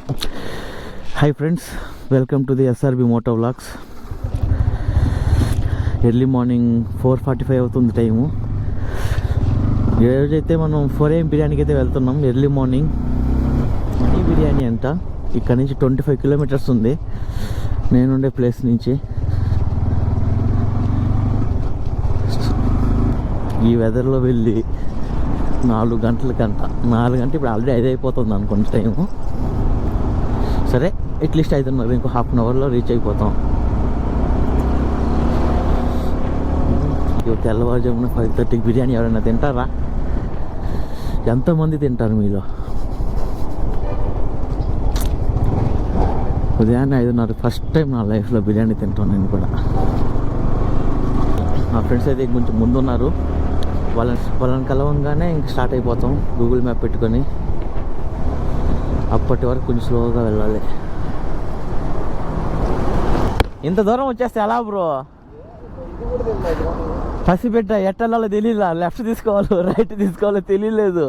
Hi friends, welcome to the SRB moto vlogs. Early morning 4:45 అవుతుంది time. ఈరోజైతే మనం 4 AM బిర్యానీకి అయితే వెళ్తున్నాం. ఎర్లీ మార్నింగ్ మనీ బిర్యానీ అంట. ఇక్కడ నుంచి 25 కిలోమీటర్స్ ఉంది నేనుండే ప్లేస్ నుంచి. ఈ వెదర్లో వెళ్ళి 4 గంటలకంట. 4 గంటలు ఇప్పుడు ఆల్రెడీ 5 అయిపోతుంది అనుకుంటే టైము. సరే, అట్లీస్ట్ 5:30, ఇంకో హాఫ్ అన్ అవర్లో రీచ్ అయిపోతాం. తెల్లవారుజామున 5:30కి బిర్యానీ ఎవరైనా తింటారా? ఎంతమంది తింటారు మీలో? ఉదయాన్నే 5:30 ఫస్ట్ టైం నా లైఫ్లో బిర్యానీ తింటాను నేను కూడా. మా ఫ్రెండ్స్ అయితే కొంచెం ముందున్నారు. వాళ్ళని కలవంగానే ఇంక స్టార్ట్ అయిపోతాం గూగుల్ మ్యాప్ పెట్టుకొని. అప్పటి వరకు కొంచెం స్లోగా వెళ్ళాలి. ఇంత దూరం వచ్చేస్తే ఎలా బ్రో? పసిబిడ్డ ఎట్టెళ్ళాలో తెలియలా. లెఫ్ట్ తీసుకోవాలో రైట్ తీసుకోవాలో తెలియలేదు.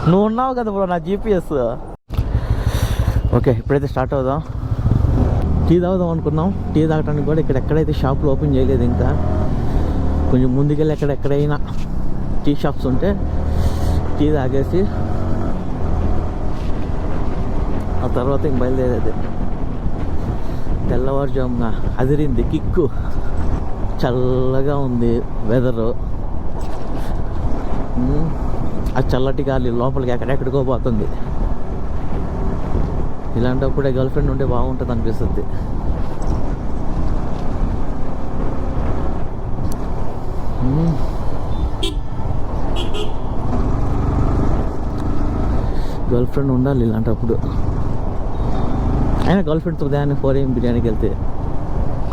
నువ్వు ఉన్నావు కదా బ్రో నా GPS. ఓకే, ఇప్పుడైతే స్టార్ట్ అవుదాం. టీ తాగుదాం అనుకున్నాం. టీ తాగడానికి కూడా ఇక్కడ ఎక్కడైతే షాపులు ఓపెన్ చేయలేదు ఇంకా. కొంచెం ముందుకెళ్ళి ఎక్కడైనా టీ షాప్స్ ఉంటే టీ తాగేసి ఆ తర్వాత ఇంక బయలుదేరేది. తెల్లవారుజామున అదిరింది కిక్కు. చల్లగా ఉంది వెదరు. ఆ చల్లటి గాలి లోపలికి ఎక్కడెక్కడికో పోతుంది. ఇలాంటప్పుడే గర్ల్ ఫ్రెండ్ ఉంటే బాగుంటుంది అనిపిస్తుంది. గర్ల్ ఫ్రెండ్ ఉండాలి ఇలాంటప్పుడు. అయినా గర్ల్ ఫ్రెండ్తో ఉదయాన్నే 4 AM బిర్యానీకి వెళ్తే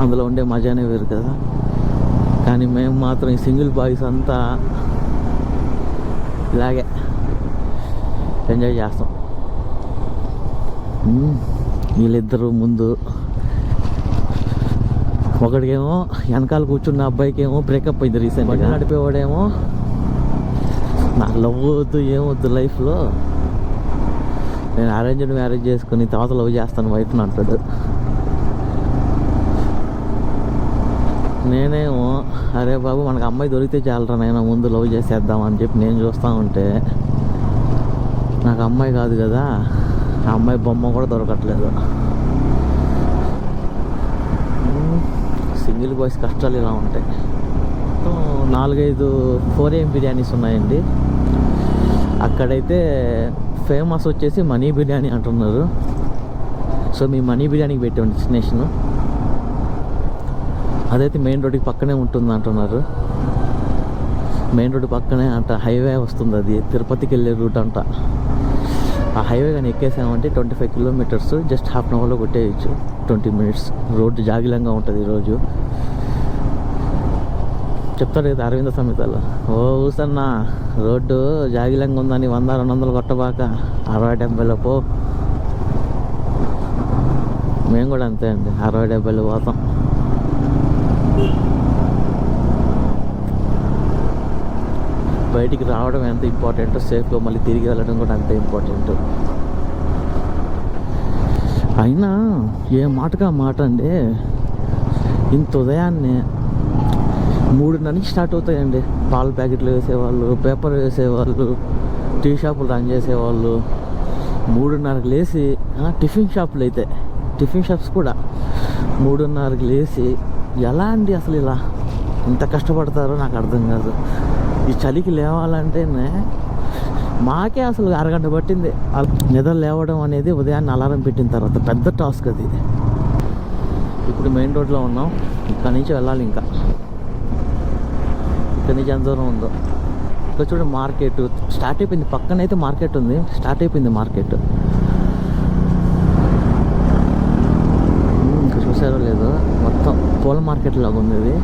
అందులో ఉండే మజానే వేరు కదా. కానీ మేము మాత్రం ఈ సింగిల్ బాయ్స్ అంతా ఇలాగే ఎంజాయ్ చేస్తాం. వీళ్ళిద్దరూ ముందు, ఒకడికేమో వెనకాల కూర్చున్న అబ్బాయికి ఏమో బ్రేకప్ అయింది రీసెంట్గా. నడిపేవాడేమో నాకు లవ్ వద్దు ఏమొద్దు లైఫ్లో, నేను అరేంజ్డ్ మ్యారేజ్ చేసుకుని తర్వాత లవ్ చేస్తాను వైఫ్ని అంటాడు. నేనేమో అరే బాబు మనకు అమ్మాయి దొరికితే చాలరా నేను ముందు లవ్ చేసేద్దామని చెప్పి నేను చూస్తూ ఉంటే నాకు అమ్మాయి కాదు కదా, ఆ అమ్మాయి బొమ్మ కూడా దొరకట్లేదు. సింగిల్ బాయ్స్ కష్టాలు ఇలా ఉంటాయి. 4-5 4 AM బిర్యానీస్ ఉన్నాయండి. అక్కడైతే ఫేమస్ వచ్చేసి మనీ బిర్యానీ అంటున్నారు. సో మీ మనీ బిర్యానీకి పెట్టాం డెస్టినేషను. అదైతే మెయిన్ రోడ్డుకి పక్కనే ఉంటుంది అంటున్నారు. మెయిన్ రోడ్డు పక్కనే అంట హైవే వస్తుంది. అది తిరుపతికి వెళ్ళే రూట్ అంట. ఆ హైవే కానీ ఎక్కేసామంటే 25 కిలోమీటర్స్ జస్ట్ హాఫ్ అన్ అవర్లో కొట్టేయచ్చు. 20 మినిట్స్. రోడ్డు జాగిలంగా ఉంటుంది ఈరోజు. చెప్తాడు కదా అరవింద సమేతలో, ఓ ఊసన్నా రోడ్డు జాగిలంగా ఉందని 100-200 కొట్టబాక 60-70లో పో. మేము కూడా అంతే అండి, 60-70లో పోతాం. బయటికి రావడం ఎంత ఇంపార్టెంట్, సేఫ్గా మళ్ళీ తిరిగి వెళ్ళడం కూడా అంతే ఇంపార్టెంట్. అయినా ఏ మాటగా మాట అండి, ఇంత ఉదయాన్నే 3:30 నుంచి స్టార్ట్ అవుతాయండి. పాల ప్యాకెట్లు వేసేవాళ్ళు, పేపర్ వేసేవాళ్ళు, టీ షాపులు రన్ చేసేవాళ్ళు 3:30కి లేచి, టిఫిన్ షాపులు అయితే టిఫిన్ షాప్స్ కూడా 3:30కి లేచి ఎలా అండి అసలు ఇలా ఇంత కష్టపడతారో నాకు అర్థం కాదు. ఈ చలికి లేవాలంటేనే మాకే అసలు అరగంట పట్టింది. నిద్ర లేవడం అనేది ఉదయాన్నే అలారం పెట్టిన తర్వాత పెద్ద టాస్క్ అది. ఇప్పుడు మెయిన్ రోడ్లో ఉన్నాం. ఇక్కడ నుంచి వెళ్ళాలి. ఇంకా ఇక్కడ నుంచి ఎంత దూరం ఉందో ఇక్కడ చూడండి. మార్కెట్ స్టార్ట్ అయిపోయింది. పక్కన అయితే మార్కెట్ ఉంది, స్టార్ట్ అయిపోయింది మార్కెట్. ఇంకా చూసారో లేదో మొత్తం పూల మార్కెట్ లాగా ఉంది ఇది.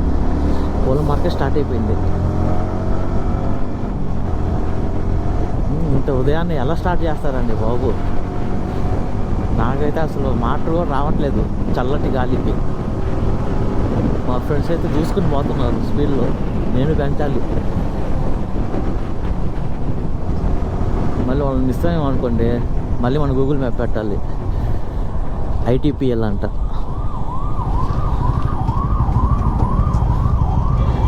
పూల మార్కెట్ స్టార్ట్ అయిపోయింది. ఇంత ఉదయాన్నే ఎలా స్టార్ట్ చేస్తారండి బాబు? నాకైతే అసలు మాటలు కూడా రావట్లేదు చల్లటి గాలికి. మా ఫ్రెండ్స్ అయితే చూసుకుని పోతున్నారు స్పీడ్లో. నేను పెంచాలి. మనం మిస్ అయ్యాం అనుకోండి, మళ్ళీ మనం గూగుల్ మ్యాప్ పెట్టాలి. ITPL అంట.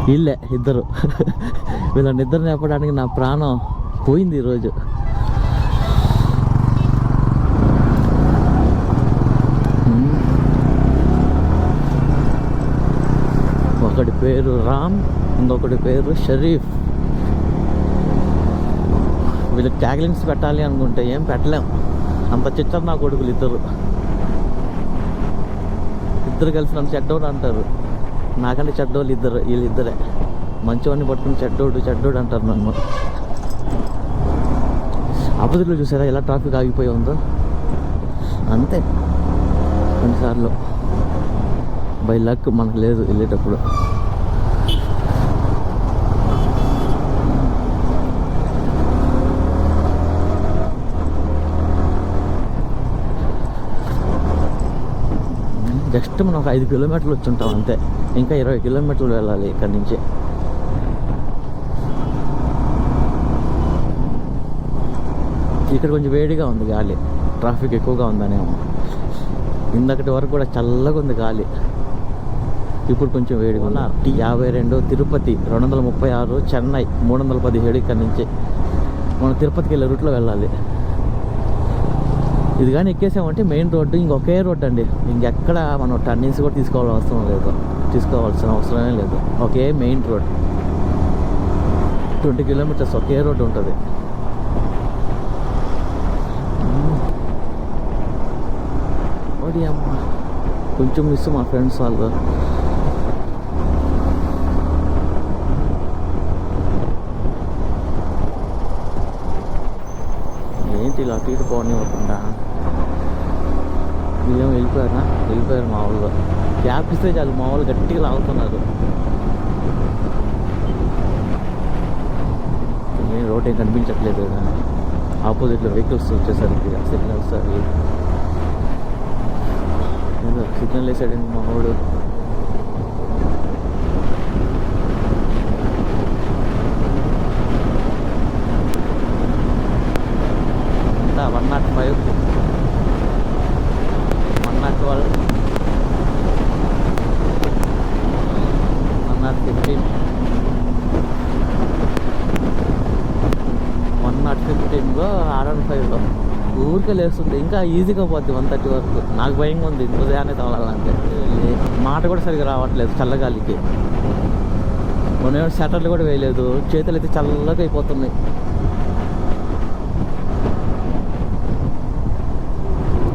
వీళ్ళే ఇద్దరు. వీళ్ళని ఇద్దరు చెప్పడానికి నా ప్రాణం పోయింది ఈరోజు. ఒకటి పేరు రామ్, ఇంకొకటి పేరు షరీఫ్. వీళ్ళకి ట్యాగ్లైన్స్ పెట్టాలి అనుకుంటే ఏం పెట్టలేం, అంత చిచ్చర్ నా కొడుకులు ఇద్దరు. ఇద్దరు కలిసి నన్ను చెడ్డోడు అంటారు. నాకంటే చెడ్డోళ్ళు ఇద్దరు, వీళ్ళిద్దరే. మంచివాడిని పట్టుకుని చెడ్డోడు అంటారు నన్ను. ఆపోజిట్లో చూసారా ఎలా ట్రాఫిక్ ఆగిపోయి ఉందో. అంతే, కొన్నిసార్లు బై లక్ మనకు లేదు వెళ్ళేటప్పుడు. జస్ట్ మనం ఒక 5 కిలోమీటర్లు వచ్చి ఉంటాం అంతే. ఇంకా 20 కిలోమీటర్లు వెళ్ళాలి ఇక్కడి నుంచి. ఇక్కడ కొంచెం వేడిగా ఉంది గాలి, ట్రాఫిక్ ఎక్కువగా ఉందనేమో. ఇందకటి వరకు కూడా చల్లగా ఉంది గాలి, ఇప్పుడు కొంచెం వేడిగా ఉంది. 52 తిరుపతి, 236 చెన్నై, 317 ఇక్కడి నుంచి. మనం తిరుపతికి వెళ్ళే రూట్లో వెళ్ళాలి. ఇది కానీ ఎక్కేసామంటే మెయిన్ రోడ్డు, ఇంకొకే రోడ్డు అండి. ఇంకెక్కడ మనం టర్నింగ్స్ కూడా తీసుకోవాల్సిన అవసరమే లేదు. ఒకే మెయిన్ రోడ్, 20 కిలోమీటర్స్ ఒకే రోడ్డు ఉంటుంది. ఓడి అమ్మ, కొంచెం మిస్ మా ఫ్రెండ్స్ వాళ్ళు. ఏంటి ఇలా అటు ఇటు పోనివ్వకుండా వీళ్ళేమో వెళ్ళిపోయారు మా వాళ్ళు. గ్యాప్ ఇస్తే చాలు మా వాళ్ళు గట్టిగా లాగుతున్నారు. నేను రోడ్ ఏం కనిపించట్లేదు కదా, ఆపోజిట్లో వెహికల్స్ వచ్చేసరికి సిగ్నల్స్ అవి. సిగ్నల్ వేసాడండి మా వాడు. ఎంత 105, 112, 115, 115లో R15లో ఊరికే లేస్తుంది. ఇంకా ఈజీగా పోద్ది 130 వరకు. నాకు భయంగా ఉంది ఉదయాన్నే తగలాలంటే. మాట కూడా సరిగ్గా రావట్లేదు చల్లగాలికి. మనం షట్టర్లు కూడా వేయలేదు, చేతులు అయితే చల్లగా అయిపోతున్నాయి.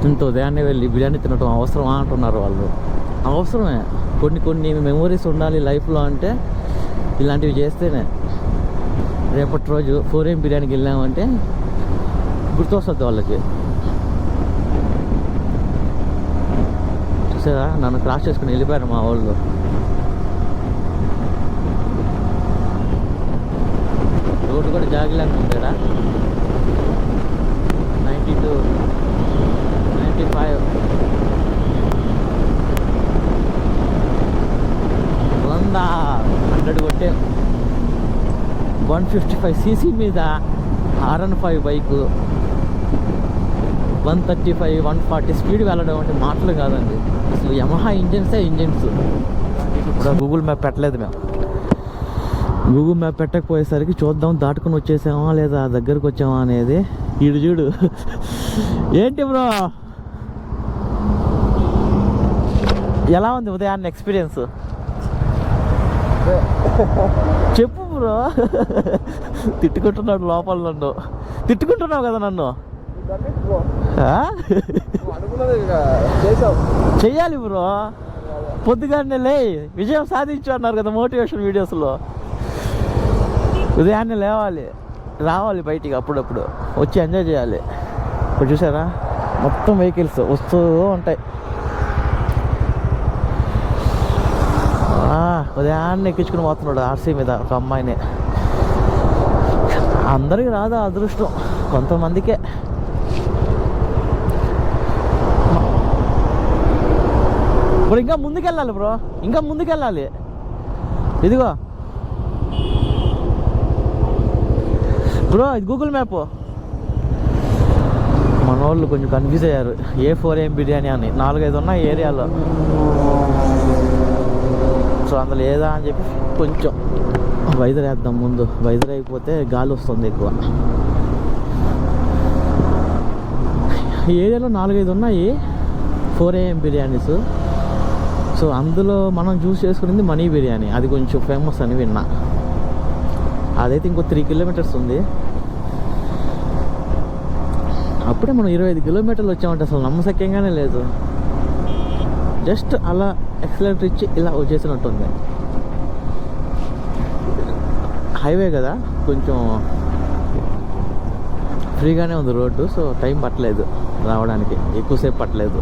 ఇంత ఉదయాన్నే వెళ్ళి బిర్యానీ తినటం అవసరమా అంటున్నారు వాళ్ళు. అవసరమే, కొన్ని మెమోరీస్ ఉండాలి లైఫ్లో అంటే ఇలాంటివి చేస్తేనే. రేపటి రోజు 4 AM బిర్యానీకి వెళ్ళామంటే గుర్తొస్తుంది వాళ్ళకి. చూసారా, నన్ను క్రాస్ చేసుకుని వెళ్ళిపోయారు మా వాళ్ళు. రోడ్డు కూడా జాగ్రత్తగా ఉందేరా. 92, 95, 100 కొట్టే 155cc మీద R15 బైకు 135, 140 స్పీడ్ వెళ్ళడం అంటే మాటలు కాదండి. అసలు యమహా ఇంజిన్స్. ఇప్పుడు గూగుల్ మ్యాప్ పెట్టలేదు మేము. గూగుల్ మ్యాప్ పెట్టకపోయేసరికి చూద్దాం దాటుకుని వచ్చేసామా లేదా దగ్గరకు వచ్చామా అనేది. ఈడు చూడు ఏంటి బ్రో, ఎలా ఉంది ఉదయాన్నే ఎక్స్పీరియన్స్ చెప్పు బ్రో. తిట్టుకుంటున్నాడు లోపల నన్ను. తిట్టుకుంటున్నావు కదా నన్ను. చెయ్యాలి బ్రో, పొద్దుగానే లే విజయం సాధించు అన్నారు కదా మోటివేషన్ వీడియోస్లో. ఉదయాన్నే లేవాలి, రావాలి బయటికి, అప్పుడప్పుడు వచ్చి ఎంజాయ్ చేయాలి. ఇప్పుడు చూసారా మొత్తం వెహికల్స్ వస్తూ ఉంటాయి. ఉదయాన్నే ఎక్కించుకుని పోతున్నాడు RC మీద ఒక అమ్మాయిని. అందరికి రాదు అదృష్టం, కొంతమందికే. ఇప్పుడు ఇంకా ముందుకెళ్ళాలి బ్రో, ఇంకా ముందుకెళ్ళాలి. ఇదిగో బ్రో, ఇది గూగుల్ మ్యాప్. మన వాళ్ళు కొంచెం కన్ఫ్యూజ్ అయ్యారు. A4AM బిర్యానీ అని 4-5 ఉన్నాయి ఏరియాలో. సో అందులో ఏదా అని చెప్పి కొంచెం వైజర్ వేద్దాం ముందు. వైజర్ అయిపోతే గాలి వస్తుంది ఎక్కువ. ఈ ఏరియాలో 4-5 ఉన్నాయి 4AM బిర్యానీస్. సో అందులో మనం చూస్ చేసుకునేది మనీ బిర్యానీ. అది కొంచెం ఫేమస్ అని విన్నా. అదైతే ఇంకో 3 కిలోమీటర్స్ ఉంది. అప్పుడే మనం 25 కిలోమీటర్లు వచ్చామంటే అసలు నమ్మశక్యంగానే లేదు. జస్ట్ అలా ఎక్సలెంటర్ ఇచ్చి ఇలా వచ్చేసినట్టుంది. హైవే కదా, కొంచెం ఫ్రీగానే ఉంది రోడ్డు. సో టైం పట్టలేదు రావడానికి, ఎక్కువసేపు పట్టలేదు.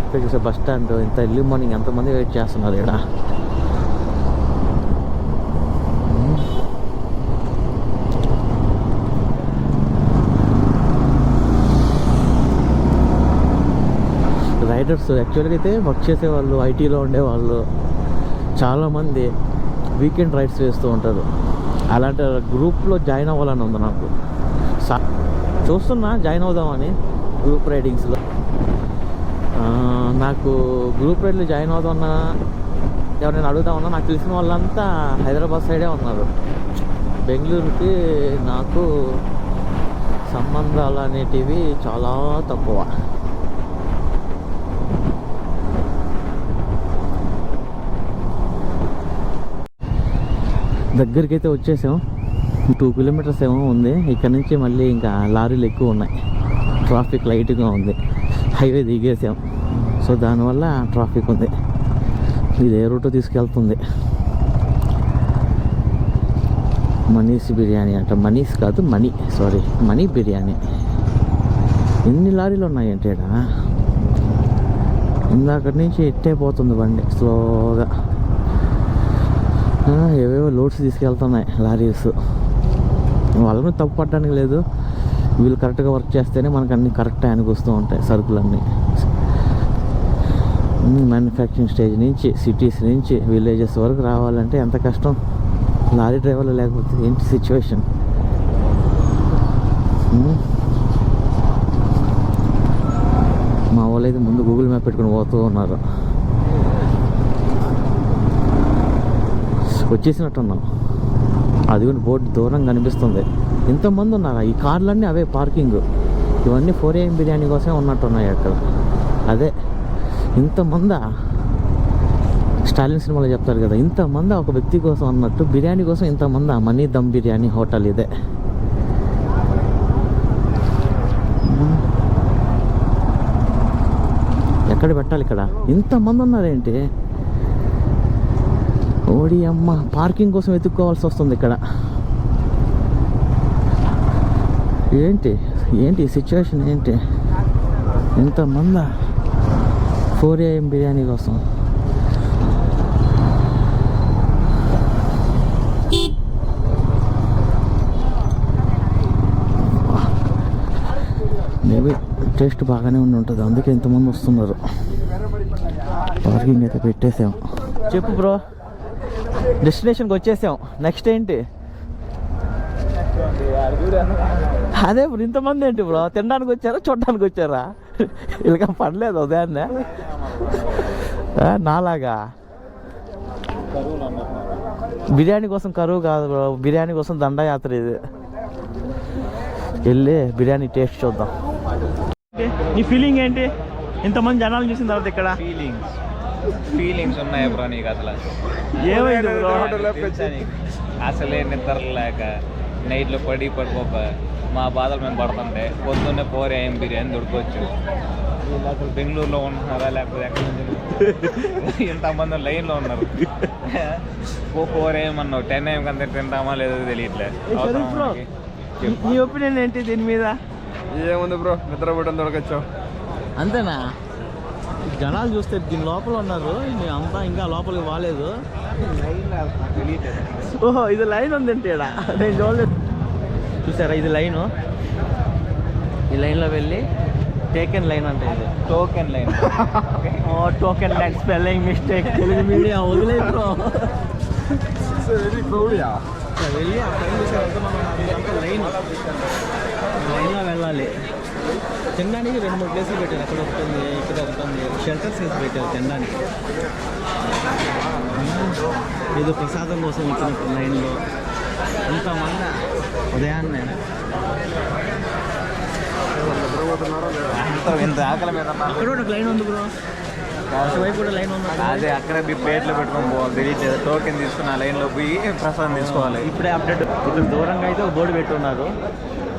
ఇక్కడ చూసే బస్ స్టాండ్ ఇంత ఎర్లీ మార్నింగ్ ఎంతమంది వెయిట్ చేస్తున్నారు ఇక్కడ. రైడర్స్ యాక్చువల్గా అయితే వర్క్ చేసేవాళ్ళు, ఐటీలో ఉండేవాళ్ళు చాలామంది వీకెండ్ రైడ్స్ వేస్తూ ఉంటారు. అలాంటి గ్రూప్లో జాయిన్ అవ్వాలని ఉంది నాకు. చూస్తున్నా జాయిన్ అవుదామని గ్రూప్ రైడింగ్స్లో. నాకు గ్రూప్ రైడ్లో జాయిన్ అవుదామన్నా, ఎవరైనా అడుగుదామన్నా నాకు తెలిసిన వాళ్ళంతా హైదరాబాద్ సైడే ఉన్నారు. బెంగళూరుకి నాకు సంబంధాలు అనేటివి చాలా తక్కువ. దగ్గరికి అయితే వచ్చేసాం. 2 కిలోమీటర్స్ ఏమో ఉంది. ఇక్కడ నుంచి మళ్ళీ ఇంకా లారీలు ఎక్కువ ఉన్నాయి. ట్రాఫిక్ లైట్గా ఉంది. హైవే దిగేసాం. సో దానివల్ల ట్రాఫిక్ ఉంది. ఇది ఏ రూట్ తీసుకెళ్తుంది. మనీస్ బిర్యానీ అంట. మనీస్ కాదు, మనీ బిర్యానీ. ఎన్ని లారీలు ఉన్నాయంటే ఇక్కడ. ఇందాకటి నుంచి ఎట్టే పోతుంది బండి స్లోగా. ఏవేవో లోడ్స్ తీసుకెళ్తున్నాయి లారీస్. వాళ్ళని తప్పు పట్టడానికి లేదు. వీళ్ళు కరెక్ట్గా వర్క్ చేస్తేనే మనకు అన్నీ కరెక్ట్ టైంకి వస్తూ ఉంటాయి సరుకులన్నీ. మ్యానుఫ్యాక్చరింగ్ స్టేజ్ నుంచి, సిటీస్ నుంచి విలేజెస్ వరకు రావాలంటే ఎంత కష్టం. లారీ డ్రైవర్లు లేకపోతే ఏంటి సిచ్యువేషన్. మా వాళ్ళు అయితే ముందు గూగుల్ మ్యాప్ పెట్టుకుని పోతూ ఉన్నారు. వచ్చేసినట్టున్నాం. అది కూడా బోర్డు దూరం కనిపిస్తుంది. ఇంతమంది ఉన్నారా? ఈ కార్లన్నీ అవే పార్కింగ్. ఇవన్నీ 4AM బిర్యానీ కోసమే ఉన్నట్టున్నాయి అక్కడ. అదే ఇంతమందా. స్టాలిన్ సినిమాలో చెప్తారు కదా, ఇంతమంది ఒక వ్యక్తి కోసం అన్నట్టు బిర్యానీ కోసం ఇంతమంది. మనీ దమ్ బిర్యానీ హోటల్ ఇదే. ఎక్కడ పెట్టాలి ఇక్కడ? ఇంతమంది ఉన్నారేంటి? ఓడి అమ్మ, పార్కింగ్ కోసం వెతుక్కోవాల్సి వస్తుంది ఇక్కడ. ఏంటి సిచ్యువేషన్ ఏంటి? ఇంతమందా 4AM బిర్యానీ కోసం? మేబీ టేస్ట్ బాగానే ఉంటుంది, అందుకే ఇంతమంది వస్తున్నారు. పార్కింగ్ అయితే పెట్టేసాం. చెప్పు బ్రో, డెస్టినేషన్కి వచ్చేసాం. నెక్స్ట్ ఏంటి? అదే బ్రో, ఇంతమంది ఏంటి బ్రో? తినడానికి వచ్చారా, చూడడానికి వచ్చారా? ఇలాగ పడలేదు ఉదయాన్నే నాలాగా. బిర్యానీ కోసం కరువు కాదు బ్రో, బిర్యానీ కోసం దండయాత్ర ఇది. వెళ్ళి బిర్యానీ టేస్ట్ చూద్దాం. నీ ఫీలింగ్ ఏంటి ఇంతమంది జనాలు చూసిన తర్వాత? ఇక్కడ ఫీలింగ్స్ ఉన్నాయి బ్రో నీకు? అసలు ఏమైంది బ్రో? అసలే నిద్ర లేక నైట్లో పడిపోక మా బాధలు మేము పడుతుంటే పొద్దున్నే 4AM బిర్యానీ దొరకవచ్చు. వీళ్ళు అసలు బెంగళూరులో ఉంటున్నారా లేకపోతే ఎక్కడి నుంచి ఇంతమంది లైన్లో ఉన్నారు. 4AM అన్నావు, 10AM కంటే తింటామా లేదో తెలియట్లేదు. నీ ఒపీనియన్ ఏంటి దీని మీద? ఏముంది బ్రో, నిద్రపోవడం దొరకచ్చు అంతేనా? జనాలు చూస్తే దీని లోపల ఉన్నారు, అంతా ఇంకా లోపలికి బాగాలేదు. ఓహో, ఇది లైన్ ఉందంటే నేను చూడలేదు. చూసారా ఇది లైను? ఈ లైన్లో వెళ్ళి టేకెన్ లైన్ అంటే ఇది token line. Token line spelling mistake. Telugu media వదిలేదు. అక్కడ వెళ్ళి ఆ టైం చూసేదంతా మనం అంత లైన్లో వెళ్ళాలి. తినడానికి 2-3 ప్లేసులు పెట్టారు. అక్కడ ఒకటి ఉంది, ఇక్కడ ఒకటి ఉంది. షెల్టర్స్ వేసి పెట్టారు తినడానికి. ఏదో ప్రసాదం కోసం వచ్చినప్పుడు లైన్లో ఇంతమంది ఉదయాన్నే ఇంత ఆకలి మీద అక్కడ కూడా ఒక లైన్ ఉంది బ్రో, అటువైపు కూడా లైన్ ఉంది. అదే అక్కడే మీ ప్లేట్లో పెట్టుకొని పోవాలి. తెలియట్లేదు, టోకెన్ తీసుకుని ఆ లైన్లో పోయి ప్రసాదం తీసుకోవాలి. ఇప్పుడే అప్డేట్. ఇక్కడ దూరంగా అయితే ఒక బోర్డు పెట్టున్నారు,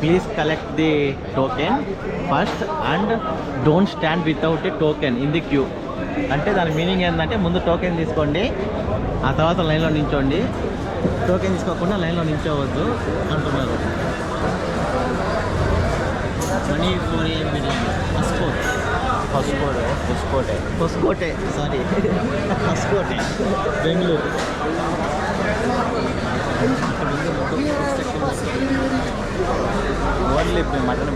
please collect the token first and don't stand without a token in the queue. అంటే దాని మీనింగ్ ఏంటంటే ముందు టోకెన్ తీసుకోండి, ఆ తర్వాత లైన్లో నించోండి, టోకెన్ తీసుకోకుండా లైన్లో నించోవద్దు అంటున్నారు. Money four biryani Hoskote sorry Hoskote Bengaluru. Only mutton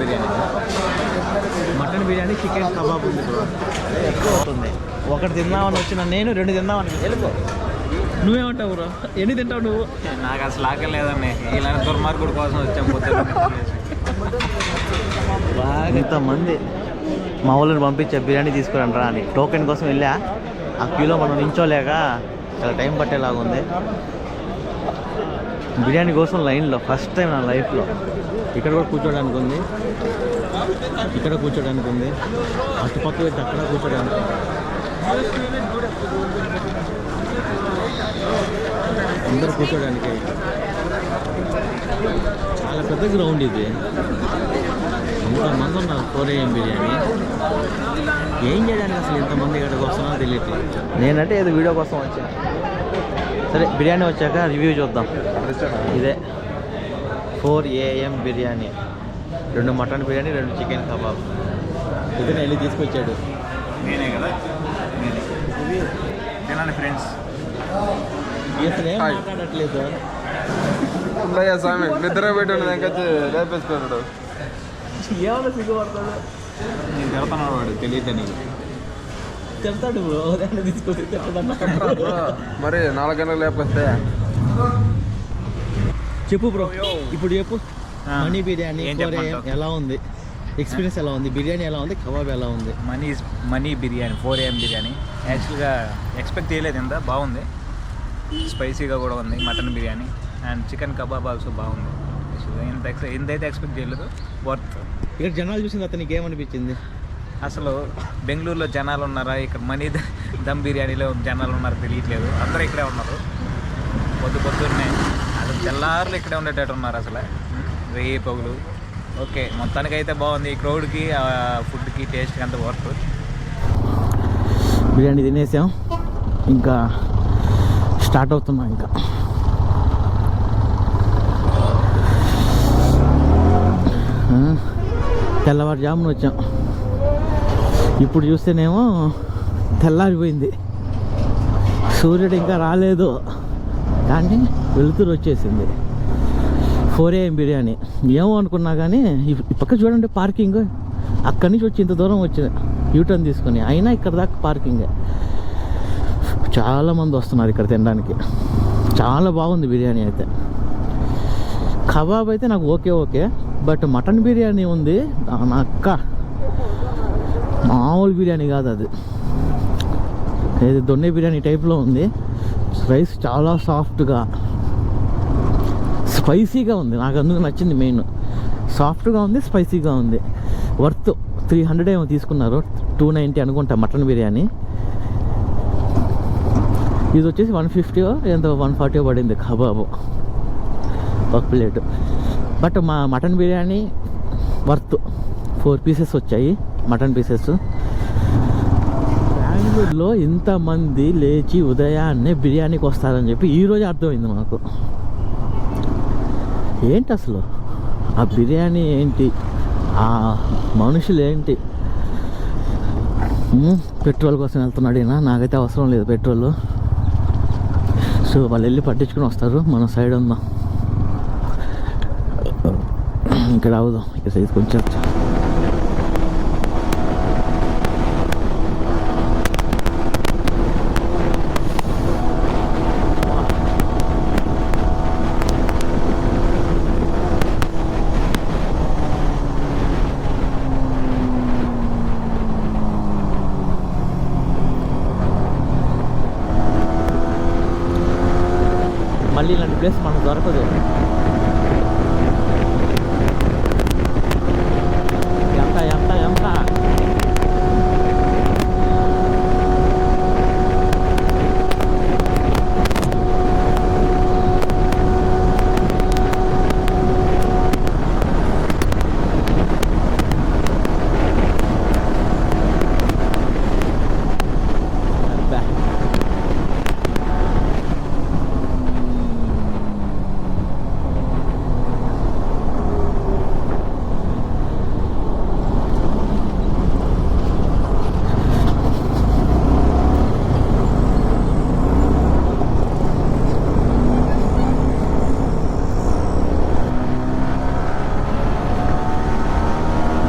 biryani chicken kebab ఉంది బ్రో. ఎక్కువ అవుతుంది. ఒకటి తిందామని వచ్చిన నేను 2 తిందామని వెళ్ళిపో. నువ్వేమంటావు బ్రో? ఎన్ని తింటావు నువ్వు? నాకు అసలు ఆకలి లేదండి. ఇలాంటి దుర్మార్గుడు కోసం వచ్చాం పొద్దున్న. బాగా ఇంతమంది మా ఊళ్ళని పంపించే బిర్యానీ తీసుకురండి రా అని టోకెన్ కోసం వెళ్ళా. ఆ క్యూలో మనం నించోలేక చాలా టైం పట్టేలాగా ఉంది. బిర్యానీ కోసం లైన్లో ఫస్ట్ టైం నా లైఫ్లో. ఇక్కడ కూడా కూర్చోడానికి ఉంది, ఇక్కడ కూర్చోడానికి ఉంది, అటుపక్క పెట్టి అక్కడ కూర్చోడానికి. అందరూ కూర్చోడానికి చాలా పెద్ద గ్రౌండ్ ఇది. ఇంతమంది ఉన్నారు 4 AM బిర్యానీ. ఏం చేయడానికి అసలు ఇంతమంది ఇక్కడికి వస్తున్నారో తెలియట్లేదు. నేనంటే ఏదో వీడియో కోసం వచ్చాను. సరే బిర్యానీ వచ్చాక రివ్యూ చూద్దాం. ఇదే 4 AM biryani, 2 mutton biryani, 2 chicken kebab. ఇతను వెళ్ళి తీసుకొచ్చాడు. నేనే కదా తినండి ఫ్రెండ్స్. అసలు ఏం మాట్లాడట్లేదు. స్వామి నిద్ర పెట్టి లేపేసుకున్నాడు. ఏమన్నా సిగ్గుపడతాడు. నేను తిడతాను వాడు తెలియదు నీకు. చెప్తాడు తీసుకొచ్చి మరి 4 గంటలకు లేపేస్తే చెప్పు బ్రో. ఇప్పుడు చెప్పు, మనీ బిర్యానీ ఏం 4 AM ఎలా ఉంది? ఎక్స్పీరియన్స్ ఎలా ఉంది? బిర్యానీ ఎలా ఉంది? కబాబ్ ఎలా ఉంది? మనీ బిర్యానీ 4 AM బిర్యానీ యాక్చువల్గా ఎక్స్పెక్ట్ చేయలేదు. ఎంత బాగుంది, స్పైసీగా కూడా ఉంది mutton biryani. And chicken kebab also బాగుంది. ఎంతైతే ఎక్స్పెక్ట్ చేయలేదు, వర్త్. ఇక్కడ జనాలు చూసిన అతనికి ఏమనిపించింది? అసలు బెంగళూరులో జనాలు ఉన్నారా, ఇక్కడ మనీ దమ్ బిర్యానీలో జనాలు ఉన్నారో తెలియట్లేదు. అందరూ ఇక్కడే ఉన్నారు. పొద్దున్నే అసలు తెల్లారులు ఇక్కడే ఉండేటట్టు ఉన్నారు. అసలు రేయి పగులు. ఓకే, మొత్తానికి అయితే బాగుంది. ఈ క్రౌడ్కి, ఫుడ్కి, టేస్ట్కి అంత వర్త్. బిర్యానీ తినేసాం, ఇంకా స్టార్ట్ అవుతున్నాం. ఇంకా తెల్లవారుజామున వచ్చాం. ఇప్పుడు చూస్తేనేమో తెల్లారిపోయింది, సూర్యుడు ఇంకా రాలేదు, కానీ వెలుతురు వచ్చేసింది. 4 AM బిర్యానీ ఏమో అనుకున్నా, కానీ ఈ పక్క చూడండి పార్కింగ్. అక్కడి నుంచి వచ్చి ఇంత దూరం వచ్చింది యూటర్న్ తీసుకొని, అయినా ఇక్కడ దాకా పార్కింగ్. చాలామంది వస్తున్నారు ఇక్కడ తినడానికి. చాలా బాగుంది బిర్యానీ అయితే. కబాబ్ అయితే నాకు ఓకే, బట్ మటన్ బిర్యానీ ఉంది నా అక్క, మామూలు బిర్యానీ కాదు అది. ఏది దొన్నె బిర్యానీ టైప్లో ఉంది. రైస్ చాలా సాఫ్ట్గా, స్పైసీగా ఉంది. నాకు అందుకు నచ్చింది. మెయిన్ సాఫ్ట్గా ఉంది, స్పైసీగా ఉంది. వర్త్ 300 ఏమో తీసుకున్నారు, 290 అనుకుంటా మటన్ బిర్యానీ. ఇది వచ్చేసి 150 ఎంతో 140 పడింది కబాబు ఒక ప్లేట్. బట్ మా మటన్ బిర్యానీ వర్త్. 4 పీసెస్ వచ్చాయి మటన్ పీసెస్. బెంగళూరులో ఇంతమంది లేచి ఉదయాన్నే బిర్యానీకి వస్తారని చెప్పి ఈరోజు అర్థమైంది మాకు. ఏంటి అసలు ఆ బిర్యానీ ఏంటి, ఆ మనుషులు ఏంటి. పెట్రోల్ కోసం వెళ్తున్నాడు ఈయన. నాకైతే అవసరం లేదు పెట్రోల్. సో వాళ్ళు వెళ్ళి పట్టించుకుని వస్తారు. మనం సైడ్ ఉందాం, ఇక్కడ అవుదాం. ఇక్కడ సైజ్ కొంచెం మళ్ళీ ఇలాంటి ప్లేస్ మనకు దొరకదు. ఎంత ఎంత ఎంత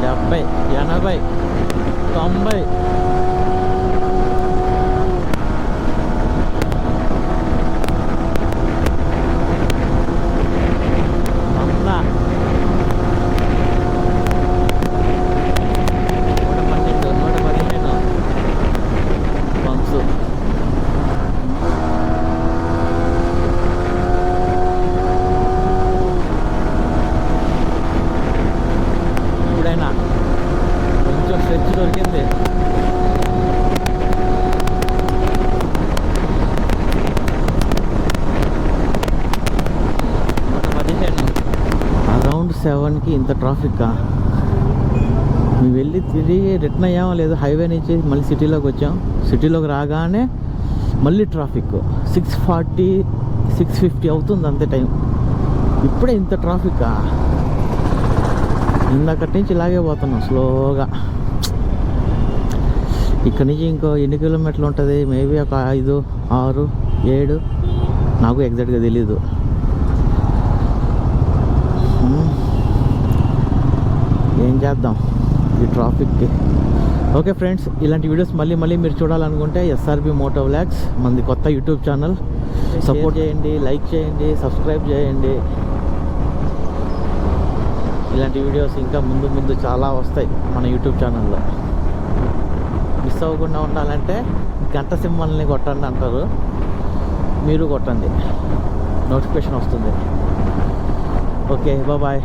డెబ్బై 80 90 100 112 115 పంప్స్. ఇప్పుడైనా కొంచెం స్ట్రెచ్ దొరికింది. అరౌండ్ 7కి ఇంత ట్రాఫిక్కా? మేము వెళ్ళి తిరిగి రిటర్న్ అయ్యామో లేదు, హైవే నుంచి మళ్ళీ సిటీలోకి వచ్చాం. సిటీలోకి రాగానే మళ్ళీ ట్రాఫిక్. 6:40 6:50 అవుతుంది అంతే టైం. ఇప్పుడే ఇంత ట్రాఫిక్కా? ఇందాకటి నుంచి ఇలాగే పోతున్నాం స్లోగా. ఇక్కడ నుంచి ఇంకో ఎన్ని కిలోమీటర్లు ఉంటుంది? మేబీ ఒక 5 6 7 నాకు ఎగ్జాక్ట్గా తెలీదు. ఏం చేద్దాం ఈ ట్రాఫిక్కి. ఓకే ఫ్రెండ్స్, ఇలాంటి వీడియోస్ మళ్ళీ మీరు చూడాలనుకుంటే ఎస్ఆర్బి మోటో వ్లాగ్స్ మనది కొత్త యూట్యూబ్ ఛానల్. సపోర్ట్ చేయండి, లైక్ చేయండి, సబ్స్క్రైబ్ చేయండి. ఇలాంటి వీడియోస్ ఇంకా ముందు చాలా వస్తాయి మన యూట్యూబ్ ఛానల్లో. మిస్ అవ్వకుండా ఉండాలంటే గంట సింబల్ని కొట్టండి అంటారు, మీరు కొట్టండి, నోటిఫికేషన్ వస్తుంది. Okay, bye.